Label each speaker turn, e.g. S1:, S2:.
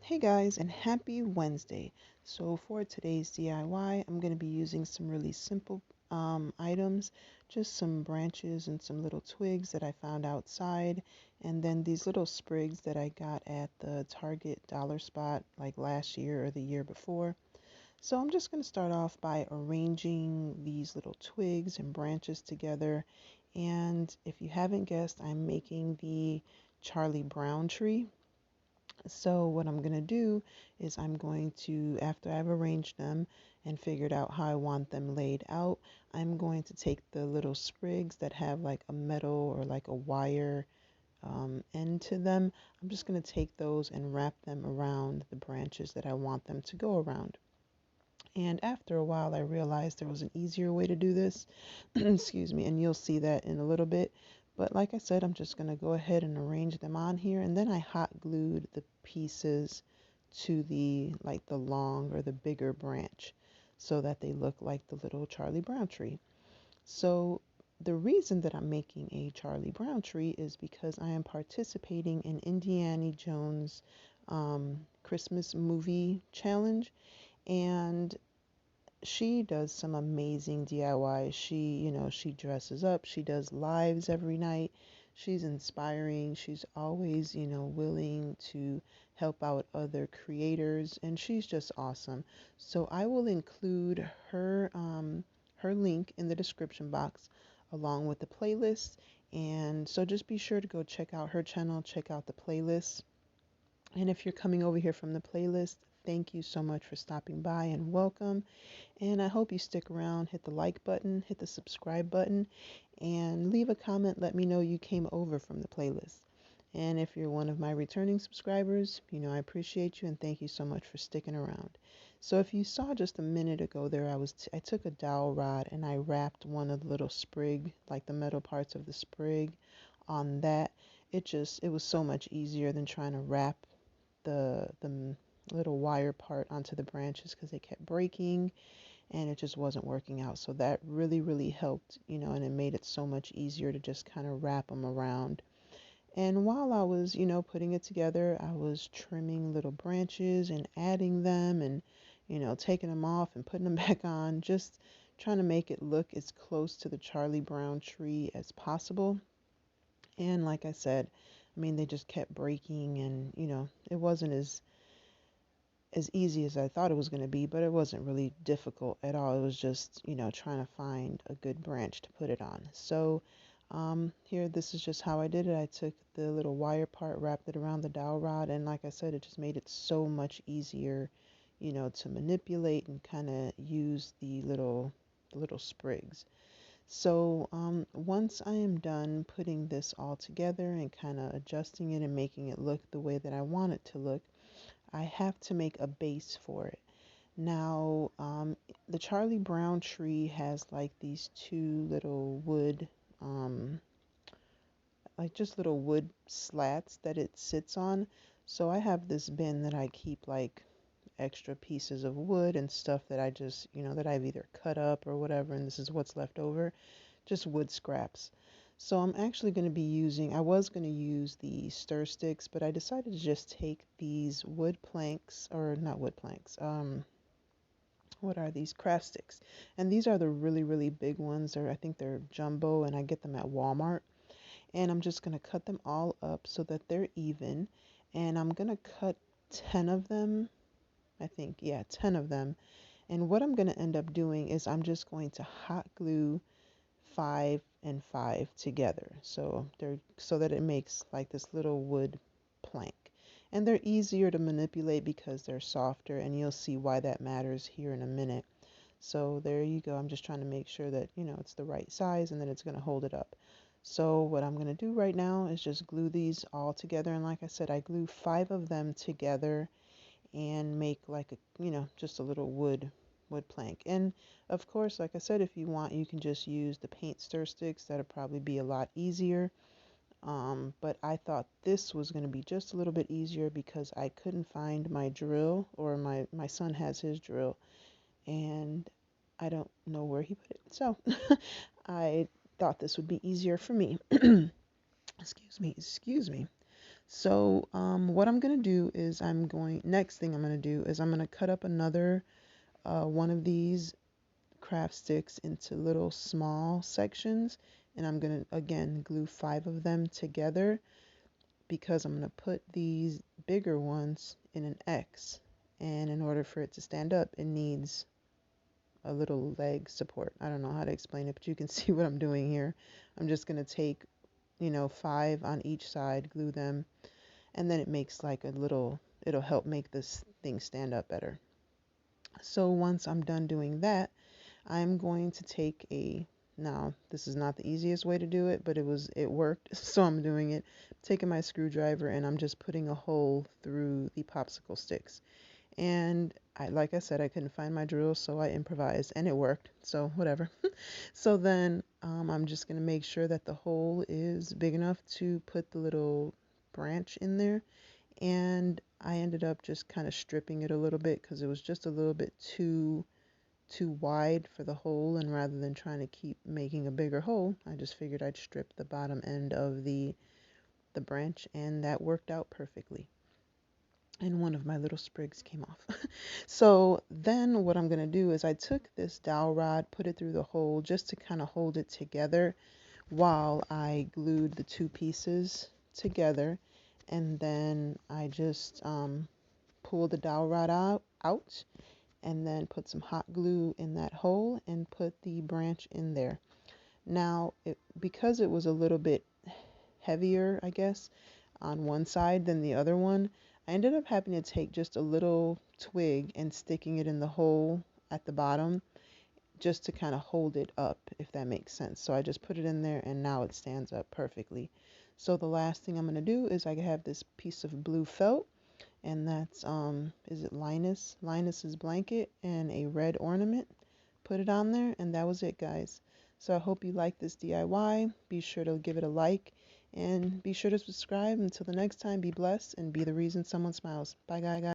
S1: Hey guys, and happy Wednesday. So, for today's DIY, I'm going to be using some really simple items, just some branches and some little twigs that I found outside, and then these little sprigs that I got at the Target dollar spot like last year or the year before. So, I'm just going to start off by arranging these little twigs and branches together. And if you haven't guessed, I'm making the Charlie Brown tree. So what I'm going to do is I'm going to, after I've arranged them and figured out how I want them laid out, I'm going to take the little sprigs that have like a metal or like a wire end to them. I'm just going to take those and wrap them around the branches that I want them to go around. And after a while, I realized there was an easier way to do this. Excuse me, and you'll see that in a little bit. But like I said, I'm just going to go ahead and arrange them on here. And then I hot glued the pieces to the long or the bigger branch so that they look like the little Charlie Brown tree. So the reason that I'm making a Charlie Brown tree is because I am participating in Indiana Jones Christmas movie challenge, and she does some amazing DIY. She dresses up, she does lives every night. She's inspiring. She's always, willing to help out other creators, and she's just awesome. So I will include her link in the description box along with the playlist. And so just be sure to go check out her channel, check out the playlist. And if you're coming over here from the playlist, thank you so much for stopping by and welcome. And I hope you stick around, hit the like button, hit the subscribe button, and leave a comment. Let me know you came over from the playlist. And if you're one of my returning subscribers, I appreciate you and thank you so much for sticking around. So if you saw just a minute ago there, I took a dowel rod and I wrapped one of the little sprig, like the metal parts of the sprig, on that. It was so much easier than trying to wrap the little wire part onto the branches because they kept breaking and it just wasn't working out. So that really, really helped, and it made it so much easier to just kind of wrap them around. And while I was, putting it together, I was trimming little branches and adding them and, taking them off and putting them back on, just trying to make it look as close to the Charlie Brown tree as possible. And like I said, I mean, they just kept breaking and, it wasn't as easy as I thought it was going to be, but it wasn't really difficult at all. It was just, trying to find a good branch to put it on. So here, this is just how I did it. I took the little wire part, wrapped it around the dowel rod, and like I said, it just made it so much easier, to manipulate and kind of use the little sprigs. So once I am done putting this all together and kind of adjusting it and making it look the way that I want it to look, I have to make a base for it. Now, the Charlie Brown tree has like these two little wood, um, like just little wood slats that it sits on. So I have this bin that I keep like extra pieces of wood and stuff that I just, that I've either cut up or whatever, and this is what's left over, just wood scraps. So I'm actually going to be I was going to use the stir sticks, but I decided to just take these wood planks, or not wood planks, what are these? Craft sticks. And these are the really, really big ones, or I think they're jumbo, and I get them at Walmart. And I'm just going to cut them all up so that they're even. And I'm going to cut 10 of them, I think, yeah, 10 of them. And what I'm going to end up doing is I'm just going to hot glue 5 and 5 together. So that it makes like this little wood plank. And they're easier to manipulate because they're softer, and you'll see why that matters here in a minute. So there you go. I'm just trying to make sure that, it's the right size and that it's going to hold it up. So what I'm going to do right now is just glue these all together. And like I said, I glue 5 of them together and make like just a little wood plank. And of course, like I said, if you want, you can just use the paint stir sticks. That'll probably be a lot easier. But I thought this was going to be just a little bit easier because I couldn't find my drill, or my son has his drill, and I don't know where he put it. So I thought this would be easier for me. Excuse me. So what I'm going to do is next thing I'm going to do is I'm going to cut up another one of these craft sticks into little small sections, and I'm going to again glue 5 of them together because I'm going to put these bigger ones in an X, and in order for it to stand up it needs a little leg support. I don't know how to explain it, but you can see what I'm doing here. I'm just going to take, 5 on each side, glue them, and then it makes like a little, it'll help make this thing stand up better. So once I'm done doing that, I'm going to take now this is not the easiest way to do it, but it worked, so I'm doing it. Taking my screwdriver and I'm just putting a hole through the popsicle sticks. And like I said, I couldn't find my drill, so I improvised and it worked. So whatever. So then I'm just going to make sure that the hole is big enough to put the little branch in there. And I ended up just kind of stripping it a little bit because it was just a little bit too wide for the hole, and rather than trying to keep making a bigger hole, I just figured I'd strip the bottom end of the branch, and that worked out perfectly. And one of my little sprigs came off. So then what I'm going to do is I took this dowel rod, put it through the hole just to kind of hold it together while I glued the 2 pieces together. And then I just pulled the dowel rod out and then put some hot glue in that hole and put the branch in there. Now, because it was a little bit heavier, I guess, on one side than the other one, I ended up having to take just a little twig and sticking it in the hole at the bottom just to kind of hold it up, if that makes sense. So I just put it in there and now it stands up perfectly. So the last thing I'm going to do is I have this piece of blue felt, and that's is it Linus's blanket and a red ornament. Put it on there, and that was it, guys. So I hope you like this DIY. Be sure to give it a like and be sure to subscribe. Until the next time, be blessed and be the reason someone smiles. Bye, guys.